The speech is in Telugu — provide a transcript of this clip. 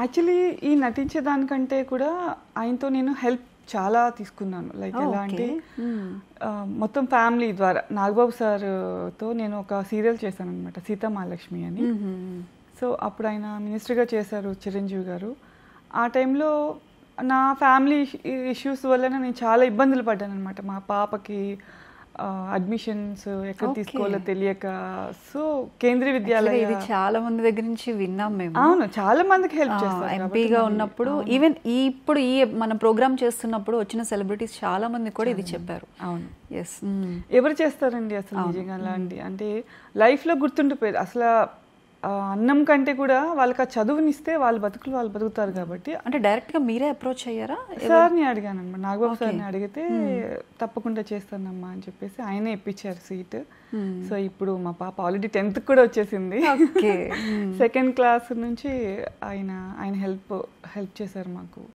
యాక్చువల్లీ ఈ నటించేదానికంటే కూడా ఆయనతో నేను హెల్ప్ చాలా తీసుకున్నాను. లైక్ ఎలా అంటే మొత్తం ఫ్యామిలీ ద్వారా నాగబాబు సార్తో నేను ఒక సీరియల్ చేశాను అనమాట, సీతా మహాలక్ష్మి అని. సో అప్పుడు ఆయన మినిస్టర్గా చేశారు చిరంజీవి గారు. ఆ టైంలో నా ఫ్యామిలీ ఇష్యూస్ వల్ల నేను చాలా ఇబ్బందులు పడ్డాను అనమాట. మా పాపకి అడ్మిషన్స్ ఎక్కడ తీసుకోవాలో తెలియక, సో కేంద్రీయ విద్యాలయ ఇది చాలా మంది దగ్గర నుంచి విన్నాం మేము. అవును, చాలా మందికి హెల్ప్ చేస్తారు. ఎంపీగా ఉన్నప్పుడు ఈవెన్ ఇప్పుడు ఈ మన ప్రోగ్రామ్ చేస్తున్నప్పుడు వచ్చిన సెలబ్రిటీస్ చాలా మంది కూడా ఇది చెప్పారు. అవును, ఎస్. ఎవరు చేస్తారండి అసలు నిజంగా అలాంటి, అంటే లైఫ్లో గుర్తుండిపోయేది. అసలు అన్నం కంటే కూడా వాళ్ళకి ఆ చదువునిస్తే వాళ్ళ బతుకులు వాళ్ళు బతుకుతారు కాబట్టి. అంటే డైరెక్ట్గా మీరే అప్రోచ్ అయ్యారా? సార్ని అడిగాను అనమాట, నాగబాబు సార్ని అడిగితే తప్పకుండా చేస్తానమ్మా అని చెప్పేసి ఆయనే ఇప్పించారు సీట్. సో ఇప్పుడు మా పాప ఆల్రెడీ 10th కూడా వచ్చేసింది. సెకండ్ క్లాస్ నుంచి ఆయన హెల్ప్ చేశారు మాకు.